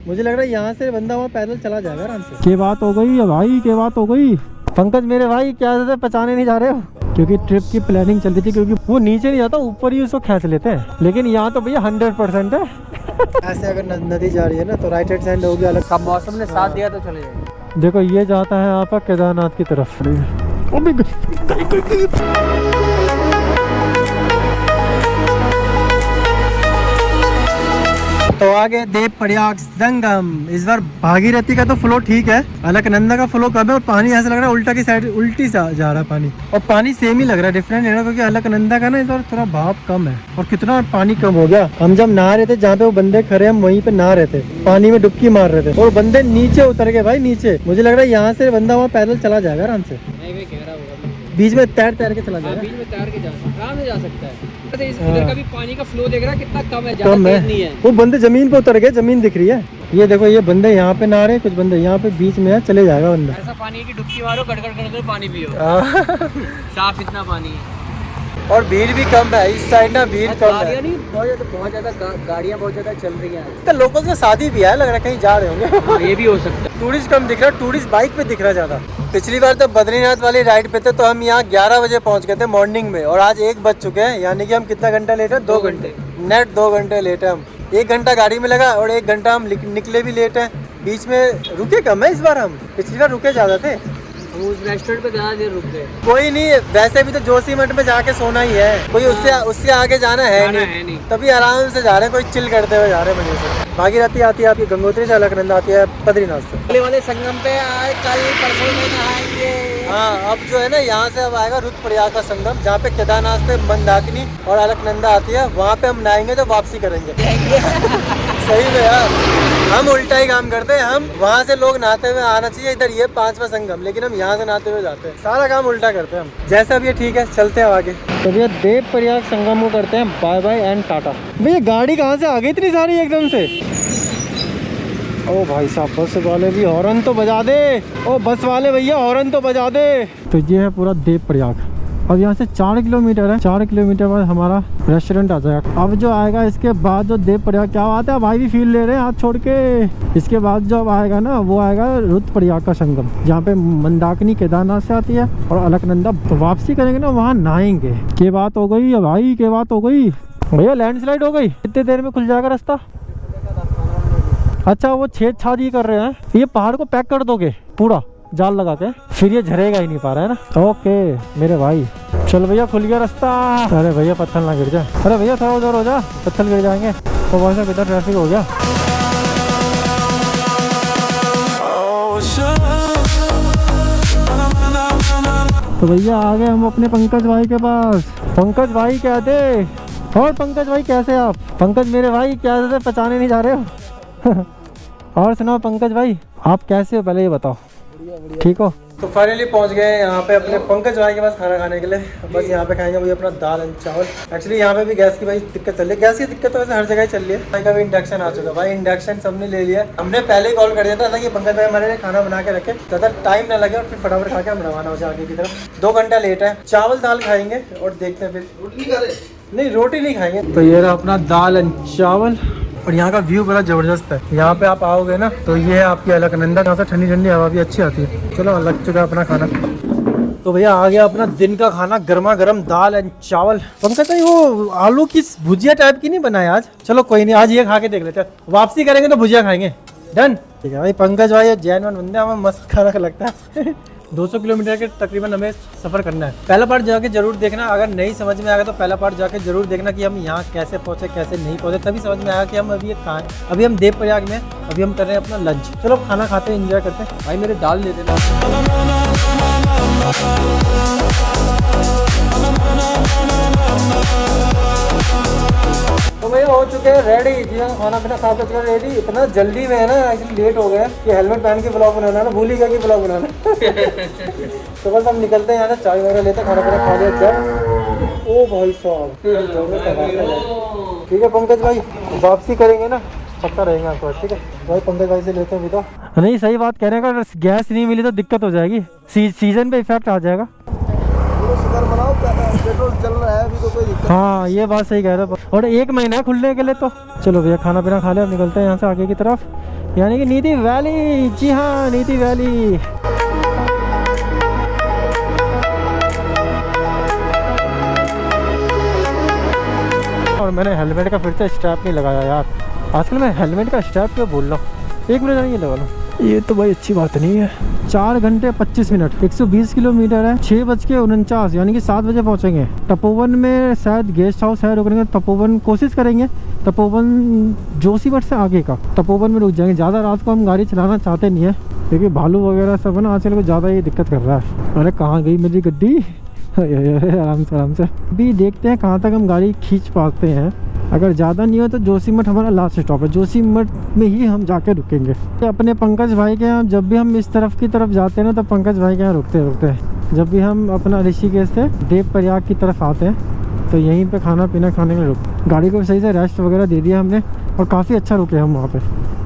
मुझे लग रहा है यहाँ से बंदा वहाँ पैदल चला जाएगा आराम से। क्या बात हो गई भाई, क्या बात हो गई? पंकज मेरे भाई क्या पहचाने नहीं जा रहे हो? क्योंकि ट्रिप की प्लानिंग चल रही थी, क्योंकि वो नीचे नहीं जाता, ऊपर ही उसको खींच लेते हैं। लेकिन यहाँ तो भैया 100% है। ऐसे अगर नदी जा रही है ना तो राइट हैंड साइड होगी अलग। कब मौसम ने साथ दिया तो चले जाएंगे। देखो ये जाता है आपका केदारनाथ की तरफ। तो आगे देव प्रयाग संगम। इस बार भागीरथी का तो फ्लो ठीक है, अलकनंदा का फ्लो कम है और पानी ऐसा लग रहा है उल्टा की साइड उल्टी जा रहा है पानी। और पानी सेम ही लग रहा है, डिफरेंट है ना, क्योंकि अलकनंदा का ना इस बार थोड़ा भाव कम है। और कितना पानी कम हो गया। हम जब नहा रहे थे जहाँ पे वो बंदे खड़े, हम वहीं पे नहा रहे थे, पानी में डुबकी मार रहे थे और बंदे नीचे उतर गए भाई नीचे। मुझे लग रहा है यहाँ से बंदा वहाँ पैदल चला जाएगा आराम से, बीच में तैर के चला जाएगा। बीच में तैर के आराम से जा सकता है। इधर का भी पानी का फ्लो देख रहा है कितना कम है, कम है। नहीं है। वो बंदे जमीन पे उतर गए, जमीन दिख रही है। ये देखो ये बंदे यहाँ पे नहा रहे, कुछ बंदे यहाँ पे बीच में है, चले जाएगा बंदा। ऐसा पानी की डुबकी मारो, गड़गड़ पानी पियो। साफ इतना पानी है और भीड़ भी कम है इस साइड ना, भीड़ कम है। नहीं बहुत ज्यादा गाड़ियाँ बहुत ज्यादा चल रही हैं। तो लोगों से शादी भी है, लग रहा है कहीं जा रहे होंगे। ये भी हो सकता है। टूरिस्ट कम दिख रहा है, टूरिस्ट बाइक पे दिख रहा है ज्यादा। पिछली बार तो बद्रीनाथ वाली राइड पे थे तो हम यहाँ 11 बजे पहुँच गए थे मॉर्निंग में, और आज 1 बज चुके हैं, यानी कि हम कितना घंटा लेट है? 2 घंटे नेट, 2 घंटे लेट है हम। 1 घंटा गाड़ी में लगा और 1 घंटा हम निकले भी लेट है। बीच में रुके कम है इस बार, हम पिछली बार रुके ज्यादा थे। उस रेस्टोरेंट पे ज्यादा देर रुक गए। कोई नहीं, वैसे भी तो जोशीमठ में जाके सोना ही है, कोई उससे आगे जाना है नहीं। तभी आराम से जा रहे हैं, कोई चिल करते हुए जा रहे हैं मजे से। भागीरथी आती है आपकी गंगोत्री से, अलकनंदा आती है बद्रीनाथ से। अगले वाले संगम पे आए कल परसों में नहाएंगे। हाँ, अब जो है ना यहाँ से अब आएगा रुद्रप्रयाग का संगम, जहाँ पे केदारनाथ से मंदाकिनी और अलकनंदा आती है, वहाँ पे हम नहाएंगे तो वापसी करेंगे। सही में यार, हम उल्टा ही काम करते हैं। हम वहाँ से लोग नहाते हुए आना चाहिए इधर, ये 5वां संगम, लेकिन हम यहाँ से नहाते हुए जाते हैं। सारा काम उल्टा करते हैं हम। जैसा भी है ठीक है, चलते हैं आगे। तो भैया देव प्रयाग संगम को करते हैं बाय बाय एंड टाटा। भैया गाड़ी कहाँ से आ गई इतनी सारी एकदम से? ओ भाई साहब, बस वाले भी हॉर्न तो बजा दे। ओ बस वाले भैया हॉर्न तो बजा दे। तो ये है पूरा देव प्रयाग। अब यहाँ से 4 किलोमीटर है, 4 किलोमीटर बाद हमारा रेस्टोरेंट आ जाएगा। अब जो आएगा इसके बाद जो देव प्रयाग, क्या बात है भाई भी फील ले रहे हैं हाथ छोड़ के। इसके बाद जो अब आएगा ना वो आएगा रुद्रप्रयाग का संगम, जहाँ पे मंदाकिनी केदारनाथ से आती है और अलकनंदा। तो वापसी करेंगे ना वहाँ नहाएंगे। क्या बात हो गई भाई, क्या बात हो गई भैया? लैंडस्लाइड हो गई, कितने देर में खुल जाएगा रास्ता? अच्छा वो छेद छाद ही कर रहे हैं, ये पहाड़ को पैक कर दोगे पूरा जाल लगा के, फिर ये झरेगा ही नहीं पा रहा है ना। ओके मेरे भाई, चल भैया खुल गया रास्ता। अरे भैया पत्थर ना गिर जाए, अरे भैया थोड़ा उधर हो जा, पत्थर गिर जाएंगे। तो वहाँ से कितना ट्रैफिक हो गया। तो भैया आ गए हम अपने पंकज भाई के पास। पंकज भाई कहते, और पंकज भाई कैसे आप? पंकज मेरे भाई क्या पहचाने नहीं जा रहे हो? और सुनाओ पंकज भाई, आप कैसे हो पहले ये बताओ। ठीक हो? तो फाइनली पहुंच गए यहाँ पे अपने पंकज भाई के पास खाना खाने के लिए। बस यहाँ पे खाएंगे वही अपना दाल एंड चावल। एक्चुअली यहाँ पे भी गैस की भाई दिक्कत चल रही है। गैस की दिक्कत तो वैसे हर जगह ही चल रही है। भाई का भी इंडक्शन आ चुका है, भाई इंडक्शन सबने ले लिया। हमने पहले ही कॉल कर दिया था कि पंकज भाई हमारे लिए खाना बना के रखे, ज़्यादा टाइम ना लगे और फिर फटाफट खा के हम रवाना हो जाए आगे की तरफ। 2 घंटा लेट है। चावल दाल खाएंगे और देखते हैं फिर। नहीं रोटी नहीं खाएंगे। तो ये रहा अपना दाल एंड चावल। और यहाँ का व्यू बड़ा जबरदस्त है। यहाँ पे आप आओगे ना तो ये है आपकी अलकनंदा, यहाँ से ठंडी ठंडी हवा भी अच्छी आती है। चलो लग चुका है अपना खाना। तो भैया आ गया अपना दिन का खाना, गर्मा गर्म दाल एंड चावल। पंकज भाई वो आलू की भुजिया टाइप की नहीं बनाया आज? चलो कोई नहीं, आज ये खा के देख लेते हैं। वापसी करेंगे तो भुजिया खाएंगे। डन। ठीक है भाई, पंकज भाई जैन वन बंदे, हमें मस्त खाना लगता है। 200 किलोमीटर के तकरीबन हमें सफ़र करना है। पहला पार्ट जाके जरूर देखना, अगर नहीं समझ में आएगा तो पहला पार्ट जाके जरूर देखना कि हम यहाँ कैसे पहुँचे कैसे नहीं पहुँचे, तभी समझ में आएगा कि हम अभी कहाँ हैं। अभी हम देव प्रयाग में, अभी हम कर रहे हैं अपना लंच। चलो खाना खाते हैं, एंजॉय करते हैं। भाई मेरे दाल दे देना। तो भैया हो चुके हैं रेडी जी, हम खाना पीना खा कर चुके रेडी। इतना जल्दी में है ना, एक्चुअली लेट हो गए कि हेलमेट पहन के ब्लॉग बनाना है ना, भूल ही गया कि ब्लॉग बनाना। तो बस हम निकलते हैं यहाँ से, चाय वगैरह लेते हैं, खाना पीना खा लिया जब। ओ भाई साहब, ठीक है पंकज भाई, वापसी करेंगे ना पक्का रहेंगे आपके पास। ठीक है भाई, पंकज भाई से लेते हैं भी। तो नहीं सही बात कहने का, गैस नहीं मिली तो दिक्कत हो जाएगी, सीजन पे इफेक्ट आ जाएगा। पेट्रोल चल रहा है अभी तो कोई दिक्कत। हाँ ये बात सही कह रहे हो। और 1 महीना है खुलने के लिए। तो चलो भैया खाना पीना खा लिया, अब निकलते हैं यहाँ से आगे की तरफ। यानी कि नीति वैली। जी हाँ, नीति वैली। और मैंने हेलमेट का फिर से स्ट्रैप नहीं लगाया यार। आजकल मैं हेलमेट का स्ट्रैप क्यों बोल रहा हूँ। 1 मिनट नहीं लगा लो, ये तो भाई अच्छी बात नहीं है। 4 घंटे 25 मिनट, 120 किलोमीटर है। 6:49 यानी कि 7 बजे पहुँचेंगे। तपोवन में शायद गेस्ट हाउस है, रुकने का। तपोवन कोशिश करेंगे, तपोवन जोशीमठ से आगे का तपोवन में रुक जाएंगे। ज़्यादा रात को हम गाड़ी चलाना चाहते नहीं है, क्योंकि भालू वगैरह सब है ना, आजकल को ज़्यादा ये दिक्कत कर रहा है। अरे कहाँ गई मेरी गड्डी। आराम से अभी देखते हैं कहाँ तक हम गाड़ी खींच पाते हैं। अगर ज़्यादा नहीं हो तो जोशीमठ हमारा लास्ट स्टॉप है, जोशीमठ में ही हम जाके रुकेंगे। अपने पंकज भाई के यहाँ जब भी हम इस तरफ की तरफ जाते हैं ना, तो पंकज भाई के यहाँ रुकते हैं। जब भी हम अपना ऋषिकेश से देवप्रयाग की तरफ आते हैं तो यहीं पे खाना पीना खाने के लिए रुक। गाड़ी को सही से रेस्ट वगैरह दे दिया हमने, और काफ़ी अच्छा रुके हम वहाँ पे।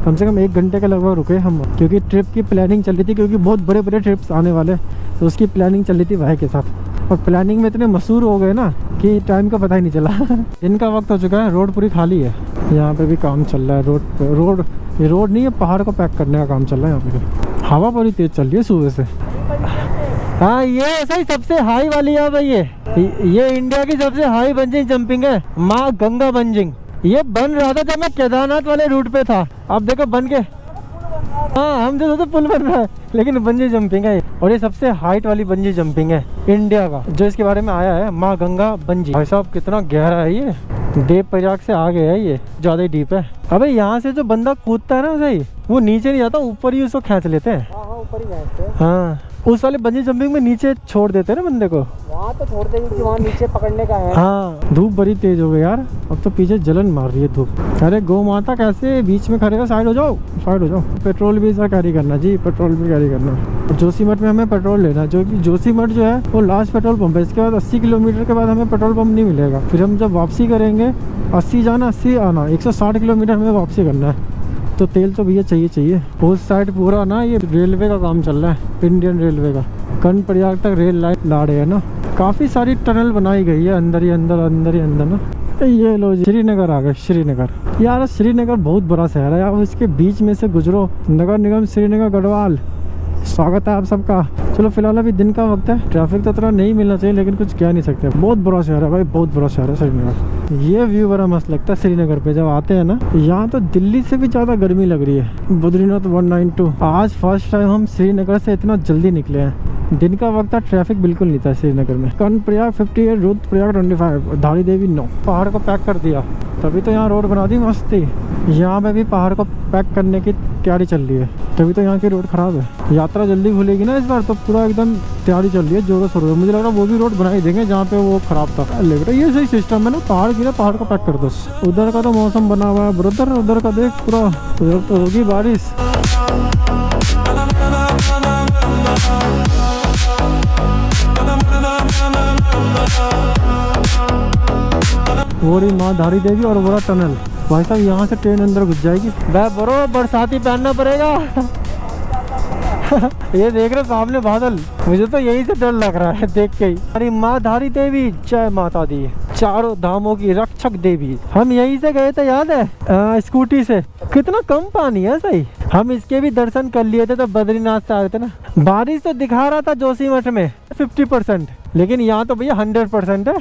कम से कम 1 घंटे के लगभग रुके हम, क्योंकि ट्रिप की प्लानिंग चल रही थी, क्योंकि बहुत बड़े बड़े ट्रिप्स आने वाले, तो उसकी प्लानिंग चल रही थी भाई के साथ। और प्लानिंग में इतने मशहूर हो गए ना कि टाइम का पता ही नहीं चला। दिन का वक्त हो चुका है, रोड पूरी खाली है। यहाँ पे भी काम चल रहा है। ये रोड नहीं है, पहाड़ को पैक करने का काम चल रहा है यहाँ पे। हवा बड़ी तेज चल रही है सुबह से। हाँ, ये ऐसा ही सबसे हाई वाली है भाई। ये इंडिया की सबसे हाई बंजिंग जंपिंग है, माँ गंगा बंजिंग। ये बन रहा था जब मैं केदारनाथ वाले रूट पे था। अब देखो बन के, हाँ हम जो तो पुल बन रहा है, लेकिन बंजी जंपिंग है। और ये सबसे हाइट वाली बंजी जंपिंग है इंडिया का, जो इसके बारे में आया है, माँ गंगा बंजी। भाई साहब कितना गहरा है ये, देवप्रयाग से आगे है, ये ज्यादा ही डीप है। अबे यहाँ से जो बंदा कूदता है ना सही, वो नीचे नहीं जाता, ऊपर ही उसको खींच लेते हैं। ऊपर ही खींचते हैं। हाँ, उस वाले बंजी जंपिंग में नीचे छोड़ देते हैं ना बंदे को। वहाँ तो छोड़ देंगे क्योंकि वहाँ नीचे पकड़ने का है। हाँ, धूप बड़ी तेज हो गई यार, अब तो पीछे जलन मार रही है धूप। अरे गौ माता कैसे बीच में खड़े हो, साइड हो जाओ, साइड हो जाओ। पेट्रोल भी इसका कैरी करना जी, पेट्रोल भी कैरी करना। और जोशीमठ में हमें पेट्रोल लेना, जो कि जोशीमठ जो है वो लास्ट पेट्रोल पंप है। इसके बाद 80 किलोमीटर के बाद हमें पेट्रोल पंप नहीं मिलेगा। फिर हम जब वापसी करेंगे, 80 जाना 80 आना, 160 किलोमीटर हमें वापसी करना है, तो तेल तो भैया चाहिए। उस साइड पूरा ना ये रेलवे का काम चल रहा है, इंडियन रेलवे का। कर्णप्रयाग तक रेल लाइन ला रहे हैं ना, काफ़ी सारी टनल बनाई गई है अंदर ही अंदर ना। ये लो जी, श्रीनगर आ गए। श्रीनगर यार, श्रीनगर बहुत बड़ा शहर है यार, इसके बीच में से गुजरो। नगर निगम श्रीनगर गढ़वाल, स्वागत है आप सबका। चलो फिलहाल अभी दिन का वक्त है, ट्रैफिक तो इतना नहीं मिलना चाहिए, लेकिन कुछ कह नहीं सकते। बहुत बड़ा शहर है भाई, बहुत बड़ा शहर है श्रीनगर। ये व्यू बड़ा मस्त लगता है श्रीनगर पे जब आते हैं ना। यहाँ तो दिल्ली से भी ज़्यादा गर्मी लग रही है। बद्रीनाथ 192। आज फर्स्ट टाइम हम श्रीनगर से इतना जल्दी निकले हैं। दिन का वक्त था, ट्रैफिक बिल्कुल नहीं था श्रीनगर में। कर्णप्रयाग 58, रुद्रप्रयाग 25, धारी देवी 9। पहाड़ को पैक कर दिया, तभी तो यहाँ रोड बना दी मस्त थी। यहाँ पे भी पहाड़ को पैक करने की तैयारी चल रही है, तभी तो यहाँ की रोड खराब है। यात्रा जल्दी खुलेगी ना इस बार, तो पूरा एकदम तैयारी चल रही है जोरों शोरों से। मुझे लग रहा है वो भी रोड बना ही देंगे जहाँ पे वो खराब था। लेकिन ये सही सिस्टम है ना, पहाड़ गिरा, पहाड़ को पैक कर दो। उधर का तो मौसम बना हुआ है ब्रदर, उधर का देख पूरा, उधर तो होगी बारिश। वोरी माँ धारी देवी और वोरा टनल। भाई साहब यहाँ से ट्रेन अंदर घुस जाएगी। बरो बरसाती पहनना पड़ेगा। ये देख रहे सामने बादल, मुझे तो यही से डर लग रहा है देख के ही। अरे माँ धारी देवी, जय माता दी, चारों धामों की रक्षक देवी। हम यहीं से गए थे, याद है, स्कूटी से। कितना कम पानी है सही। हम इसके भी दर्शन कर लिए थे तो बद्रीनाथ से आए थे ना। बारिश तो दिखा रहा था जोशीमठ में 50%, लेकिन यहाँ तो भैया 100% है।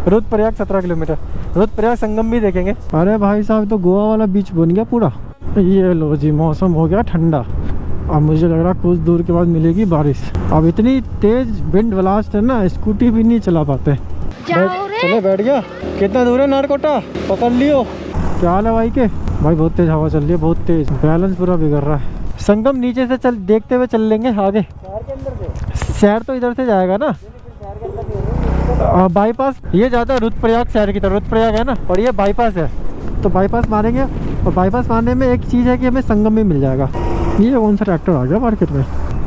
रुद्रप्रयाग 17 किलोमीटर, रुद्रप्रयाग संगम भी देखेंगे। अरे भाई साहब तो गोवा वाला बीच बन गया पूरा। ये लो जी, मौसम हो गया ठंडा। अब मुझे लग रहा कुछ दूर के बाद मिलेगी बारिश। अब इतनी तेज विंड ब्लास्ट है ना, स्कूटी भी नहीं चला पाते। चले बैठ गया। कितना दूर है नारकोटा, पकड़ लियो। क्या हाल है भाई के? भाई बहुत तेज हवा चल रही है, बहुत तेज, बैलेंस पूरा बिगड़ रहा है। संगम नीचे से चल देखते हुए चल लेंगे आगे। शहर के अंदर से, शहर तो इधर से जाएगा ना, शहर के अंदर नहीं बाईपास। ये जाता है रुद्रप्रयाग शहर की तरफ, रुद्रप्रयाग है ना, और ये बाईपास है, तो बाईपास मारेंगे। और बाईपास मारने में एक चीज़ है कि हमें संगम भी मिल जाएगा। ये कौन सा ट्रैक्टर आ गया मार्केट में,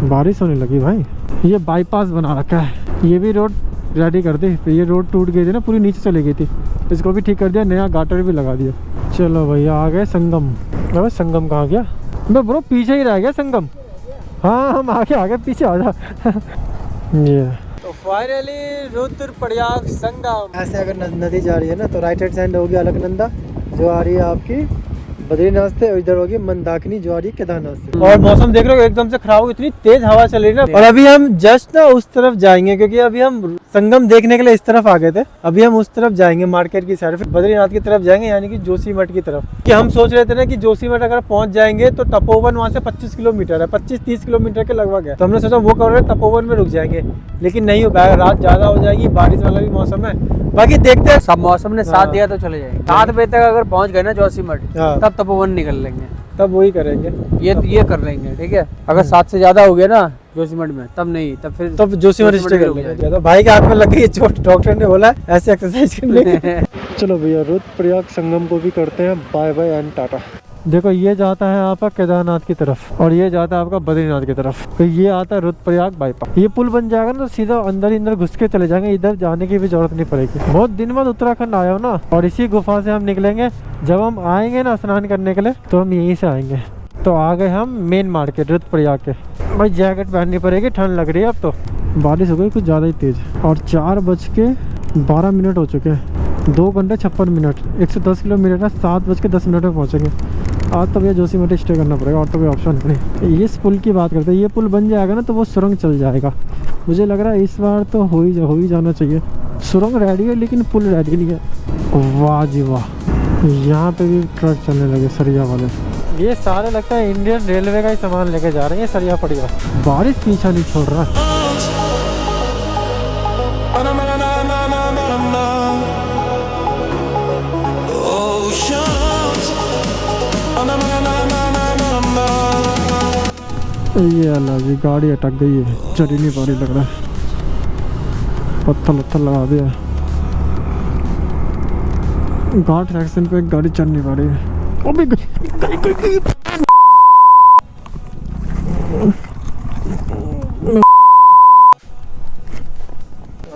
बारिश होने लगी भाई। ये बाईपास बना रखा है, ये भी रोड रेडी कर दी। ये रोड टूट गई थी ना, पूरी नीचे चली गई थी, इसको भी ठीक कर दिया, नया गाटर भी लगा दिया। चलो भैया आ गए संगम। अरे संगम कहाँ गया? मैं ब्रो पीछे ही रह गया संगम। हाँ हम आ गए, पीछे आ जा। ये तो फाइनली रुद्रप्रयाग संगम। ऐसे अगर नदी जा रही है ना, तो राइट हैंड साइड होगी अलकनंदा, जो आ रही है आपकी बद्रीनाथ से और इधर होगी मंदाकिनी, ज्वारी, केदारनाथ से। और मौसम देख रहे हो एकदम से खराब हो, इतनी तेज हवा चल रही है ना। और अभी हम जस्ट ना उस तरफ जाएंगे क्योंकि अभी हम संगम देखने के लिए इस तरफ आ गए थे, अभी हम उस तरफ जाएंगे मार्केट की साइड, फिर बद्रीनाथ की तरफ जाएंगे यानी कि जोशीमठ की तरफ। कि हम सोच रहे थे ना कि जोशीमठ अगर पहुंच जाएंगे तो तपोवन वहाँ से 25 किलोमीटर है, 25-30 किलोमीटर के लगभग है, तो हमने सोचा वो कर रहे तपोवन में रुक जाएंगे, लेकिन नहीं हो पाएगा, रात ज्यादा हो जाएगी, बारिश वाला भी मौसम है। बाकी देखते हैं, सब मौसम ने साथ दिया तो चले जाएंगे। 7 बजे तक अगर पहुंच गए ना जोशीमठ, हाँ। तब तपोवन निकल लेंगे, तब वही करेंगे। ये कर लेंगे, ठीक है। अगर 7 से ज्यादा हो गया ना जोशीमठ में, तब नहीं, तब जोशीमठ स्टे कर लेंगे। तो भाई के हाथ में लग गई चोट, डॉक्टर ने बोला ऐसे एक्सरसाइज करने की। चलो भैया रुद्रप्रयाग संगम को भी करते हैं बाय बाय एंड टाटा। देखो ये जाता है आपका केदारनाथ की तरफ और ये जाता है आपका बद्रीनाथ की तरफ, तो ये आता है रुद्रप्रयाग बाईपास। ये पुल बन जाएगा ना तो सीधा अंदर ही अंदर घुस के चले जाएंगे, इधर जाने की भी जरूरत नहीं पड़ेगी। बहुत दिन बाद उत्तराखंड आया हो ना, और इसी गुफा से हम निकलेंगे। जब हम आएंगे ना स्नान करने के लिए तो हम यहीं से आएंगे। तो आ गए हम मेन मार्केट रुद्रप्रयाग के। भाई जैकेट पहननी पड़ेगी, ठंड लग रही है अब तो, बारिश हो गई कुछ ज़्यादा ही तेज। और 4:12 हो चुके हैं, 2 घंटे 56 मिनट, 110 किलोमीटर है, 7:10 में पहुँचेंगे। आज तो भैया जोशीमठ स्टे करना पड़ेगा और तो कोई ऑप्शन नहीं। इस पुल की बात करते हैं, ये पुल बन जाएगा ना तो वो सुरंग चल जाएगा। मुझे लग रहा है इस बार तो हो ही जाना चाहिए। सुरंग रेडी है लेकिन पुल रेडी नहीं है। वाह जी वाह, यहाँ पे भी ट्रक चलने लगे सरिया वाले। ये सारे लगता है इंडियन रेलवे का ही सामान लेके जा रहे हैं सरिया पड़िया। बारिश पीछा नहीं छोड़ रहा। ये अल्लाह जी, गाड़ी अटक गई है, चल ही नहीं पा रही, लग रहा है पत्थर लगा दिया। घाट सेक्शन पे गाड़ी चल नहीं पा रही है।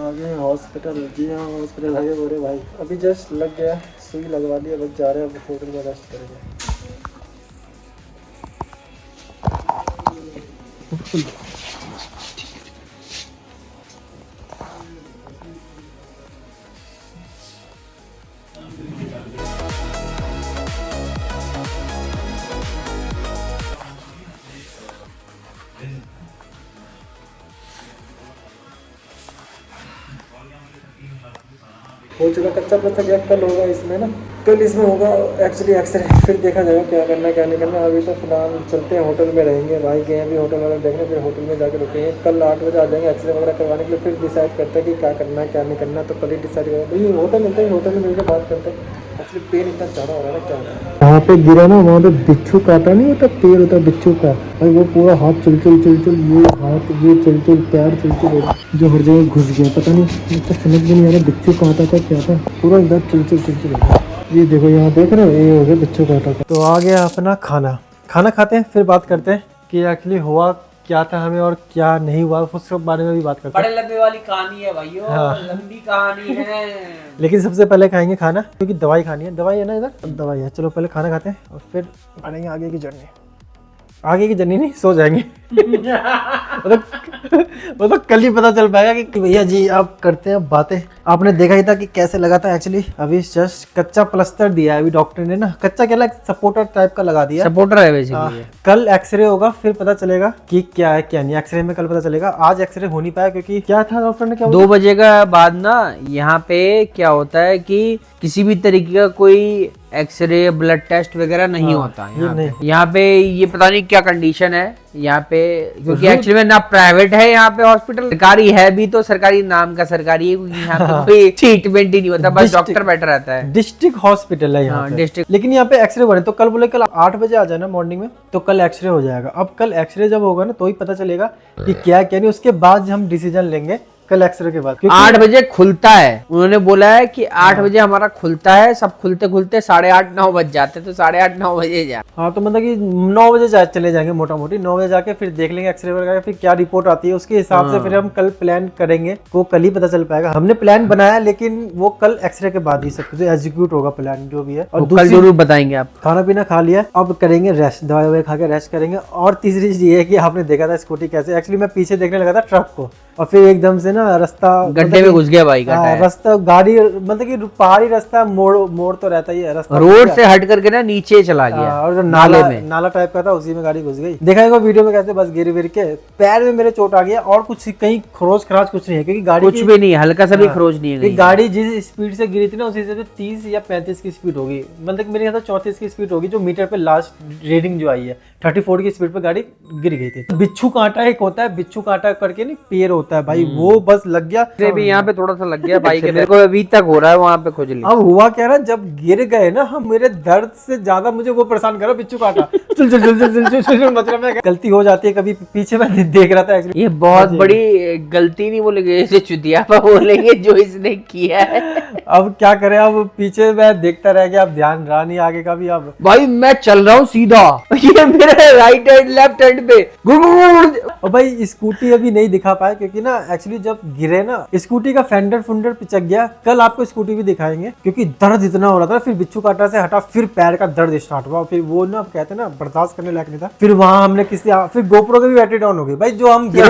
आगे हॉस्पिटल, जी हाँ हॉस्पिटल आगे बोरे भाई। अभी जस्ट लग गया, सुई लगवा दी, अब जा रहे हैं, अब होटल में रेस्ट करेंगे। हो चुका कच्चा पत्थर गैप, कल होगा इसमें ना, कल इसमें होगा एक्चुअली एक्सरे, फिर देखा जाएगा क्या करना है क्या नहीं करना। अभी तो फिलहाल चलते हैं, होटल में रहेंगे। भाई गए अभी होटल वगैरह देखने, फिर होटल में जाकर रुकेंगे। कल 8 बजे आ जाएंगे एक्सरे वगैरह करवाने के लिए, फिर डिसाइड करते हैं कि क्या करना है क्या नहीं करना। तो कल ही डिसाइड करेंगे। भाई होटल मिलते हैं, होटल में मिलकर बात करते हैं। एक्चुअली पेन इतना ज़्यादा हो रहा है ना, क्या होता है वहाँ पे गिरा ना, वहाँ पे बिच्छू काटा नहीं होता, पैर होता है बिच्छू का, भाई वो पूरा हाथ चल ये हाथ, ये चल पैर चल जो हर जगह घुस गया, पता नहीं, तो समझ में नहीं आ रहा बिच्छू काटा था क्या था, पूरा एकदम चल। ये देखो यहाँ देख रहे हो, ये हो गया बिच्छू काटा था। तो आ गया अपना खाना खाते हैं, फिर बात करते हैं कि एक्चुअली हुआ क्या था हमें और क्या नहीं हुआ, उसके बारे में भी बात करते हैं। बड़े लंबे वाली कहानी है भाइयों, हाँ। लंबी कहानी है। लेकिन सबसे पहले खाएंगे खाना, क्योंकि दवाई खानी है। दवाई है ना इधर, दवाई है। चलो पहले खाना खाते हैं और फिर बढ़ेंगे आगे की जर्नी नहीं, सो जाएंगे। वो तो कल ही पता चल पाएगा कि भैया जी आप करते हैं बातें। आपने देखा ही था कि कैसे लगा था। एक्चुअली अभी जस्ट कच्चा प्लास्टर दिया है अभी डॉक्टर ने ना, कच्चा क्या सपोर्टर टाइप का लगा दिया, सपोर्टर है बेसिकली। कल एक्सरे होगा, फिर पता चलेगा कि क्या है क्या नहीं। एक्सरे में कल पता चलेगा, आज एक्सरे हो नहीं पाया क्योंकि क्या था डॉक्टर ने, क्या 2 बजे का बाद ना यहाँ पे क्या होता है कि किसी भी तरीके का कोई एक्सरे ब्लड टेस्ट वगैरह नहीं होता है यहाँ पे ये पता नहीं क्या कंडीशन है यहाँ पे, क्योंकि एक्चुअली में ना प्राइवेट है यहाँ पे हॉस्पिटल, सरकारी है भी तो सरकारी नाम का सरकारी है, क्योंकि यहाँ पे कोई ट्रीटमेंट ही नहीं होता, बस डॉक्टर बैठा रहता है। डिस्ट्रिक्ट हॉस्पिटल है यहाँ पे। डिस्ट्रिक्ट, लेकिन यहाँ पे एक्सरे हो रहे, तो कल बोले कल 8 बजे आ जाना मॉर्निंग में, तो कल एक्सरे हो जाएगा। अब कल एक्सरे जब होगा ना तो ही पता चलेगा कि क्या क्या नहीं, उसके बाद हम डिसीजन लेंगे कल एक्सरे के बाद। 8 बजे खुलता है, उन्होंने बोला है कि 8 बजे हमारा खुलता है, सब खुलते 8:30-9 बज जाते, तो 8:30-9 बजे जा। हाँ तो मतलब कि 9 बजे चले जाएंगे मोटा मोटी, 9 बजे जाके फिर देख लेंगे एक्सरे वगैरह, फिर क्या रिपोर्ट आती है उसके हिसाब से फिर हम कल प्लान करेंगे। वो कल ही पता चल पाएगा। हमने प्लान बनाया लेकिन वो कल एक्सरे के बाद ही सब कुछ एग्जीक्यूट होगा, प्लान जो भी है। और कल जरूर बताएंगे आप। खाना पीना खा लिया, अब करेंगे रेस्ट, दवाई ववाई खा के रेस्ट करेंगे। और तीसरी चीज ये है कि आपने देखा था स्कूटी कैसे, एक्चुअली मैं पीछे देखने लगा था ट्रक को, और फिर एकदम से ना रास्ता गड्ढे में घुस गया भाई का टायर। रास्ता गाड़ी मतलब कि पहाड़ी रास्ता, मोड़ तो रहता ही है, रास्ता रोड से हट करके ना नीचे चला गया और जो नाले में। नाला टाइप का था उसी में गाड़ी घुस गई। देखा एक वीडियो में कैसे बस गिर के पैर में मेरे चोट आ गया, और कुछ कहीं खरोच खराच कुछ नहीं है, क्योंकि गाड़ी कुछ भी नहीं, हल्का सा भी खरोच नहीं है। गाड़ी जिस स्पीड से गिरी थी ना उसी से 30 या 35 की स्पीड होगी, मतलब मेरे ख्याल से 34 की स्पीड होगी, जो मीटर पे लास्ट रीडिंग जो आई है 34 की स्पीड पे गाड़ी गिर गई थी। बिच्छू कांटा एक होता है, बिच्छू कांटा करके नहीं पेड़ होता है भाई, वो बस लग गया। भी यहाँ पे थोड़ा सा लग गया भाई के, मेरे को अभी तक हो रहा है वहाँ पे खुजली। अब हुआ क्या ना, जब गिर गए ना हम, मेरे दर्द से ज्यादा मुझे वो परेशान करा बिच्छू कांटा। चल चल चल चल चल चल चल मतलब में गलती हो जाती है कभी, पीछे मैं देख रहा था ये बहुत बड़ी गलती नहीं बोलेंगे, इसे चुतियापा बोलेंगे जो इसने किया है। अब क्या करें, अब पीछे मैं देखता रह गया, अब ध्यान रहा नहीं आगे का भी। अब भाई मैं चल रहा हूँ सीधा, ये मेरे राइट हैंड लेफ्ट हैंड पे और भाई स्कूटी अभी नहीं दिखा पाए, क्योंकि ना एक्चुअली जब गिरे ना स्कूटी का फेंडर फुंडर पिचक गया। कल आपको स्कूटी भी दिखाएंगे, क्योंकि दर्द इतना हो रहा था। फिर बिच्छू कांटा से हटा, फिर पैर का दर्द स्टार्ट हुआ, फिर वो ना कहते ना बर्दाश्त करने लायक नहीं था। फिर वहां हमने फिर गोप्रो की भी बैटरी डाउन हो गई भाई, जो हम गिरे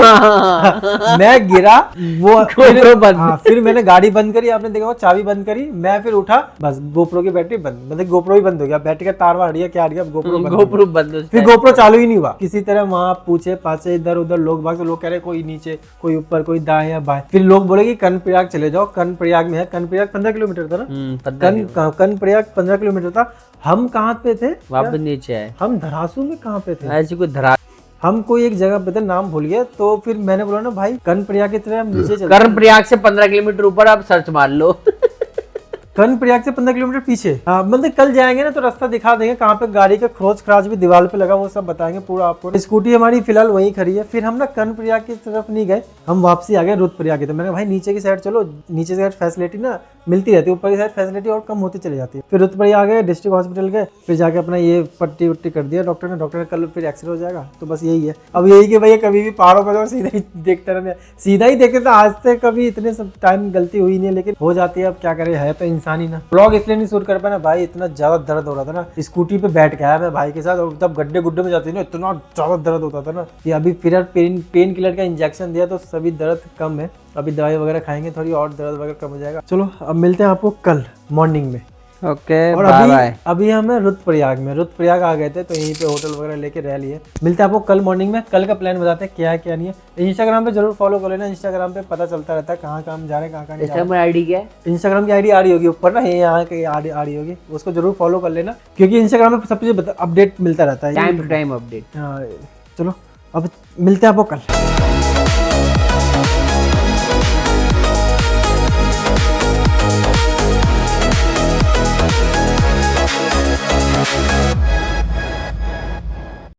मैं गिरा वो GoPro बंद। हाँ, फिर मैंने गाड़ी बंद करी, आपने देखा चाबी बंद करी, मैं फिर उठा, बस गोप्रो की बैटरी बंद, मतलब गोप्रो ही बंद हो गया, बैटरी का तार हट गया, क्या हट गया, गोप्रो बंद। फिर गोप्रो चालू ही नहीं हुआ। किसी तरह वहां पूछे पाछे इधर उधर लोग बाग, तो लोग कह रहे कोई नीचे कोई ऊपर कोई दाएं या बाएं। फिर लोग बोले कि कर्णप्रयाग चले जाओ, कर्णप्रयाग में है, कर्णप्रयाग 15 किलोमीटर था ना, कर्णप्रयाग 15 किलोमीटर था। हम कहाँ पे थे, वापस नीचे आए, हम धरासू में कहाँ पे थे, ऐसी कोई धरा, हम कोई एक जगह पे थे, नाम भूल गया। तो फिर मैंने बोला ना भाई कर्णप्रयाग की तरह हम नीचे चलते, कर्णप्रयाग से 15 किलोमीटर ऊपर आप सर्च मार लो। कर्णप्रयाग से 15 किलोमीटर पीछे। मतलब कल जाएंगे ना तो रास्ता दिखा देंगे, कहाँ पे गाड़ी का खरोच खराच भी दीवार पे लगा, वो सब बताएंगे पूरा आपको। स्कूटी हमारी फिलहाल वहीं खड़ी है। फिर हम ना कर्णप्रयाग की तरफ नहीं गए, हम वापसी आ गए रुद्रप्रयाग की। तो मैंने भाई नीचे की साइड चलो, नीचे की साइड फैसिलिटी ना मिलती रहती है, ऊपर की साइड फैसिलिटी और कम होती चली जाती है। फिर रुद्रप्रयाग गए, डिस्ट्रिक्ट हॉस्पिटल गए, फिर जाके अपना ये पट्टी वट्टी कर दिया डॉक्टर ने कल फिर एक्सरे हो जाएगा। तो बस यही है अब, यही कि भैया कभी भी पहाड़ों पर सीधा ही देखते रहने, सीधा ही देखते तो आज तक कभी इतने सब टाइम गलती हुई नहीं, लेकिन हो जाती है। अब क्या करे, है तो इंसान ही ना। ब्लॉग इसलिए नहीं शूट कर पाया ना भाई, इतना ज्यादा दर्द हो रहा था ना। स्कूटी पे बैठ के आया मैं भाई के साथ, और तब गड्ढे गुड्ढे में जाती ना इतना ज्यादा दर्द होता था ना कि अभी फिर पेन किलर का इंजेक्शन दिया तो सभी दर्द कम है। अभी दवाई वगैरह खाएंगे थोड़ी और दर्द वगैरह कम हो जाएगा। चलो अब मिलते हैं आपको कल मॉर्निंग में। ओके और अभी हम रुद्रप्रयाग आ गए थे, तो यहीं पे होटल वगैरह लेके रह लिए। मिलते हैं आपको कल मॉर्निंग में। कल का प्लान बताते हैं क्या है क्या नहीं है। इंस्टाग्राम पे जरूर फॉलो कर लेना, इंस्टाग्राम पे पता चलता रहता है कहाँ कहाँ हम जा रहे हैं, कहाँ कहाँ नहीं जा रहे हैं। आईडी क्या है? इंस्टाग्राम की आईडी आ रही होगी ऊपर ना, यहाँ की आ रही होगी, उसको जरूर फॉलो कर लेना, क्योंकि इंस्टाग्राम पे सब चीज़ अपडेट मिलता रहता है, टाइम टू टाइम अपडेट। चलो अब मिलते हैं आपको कल।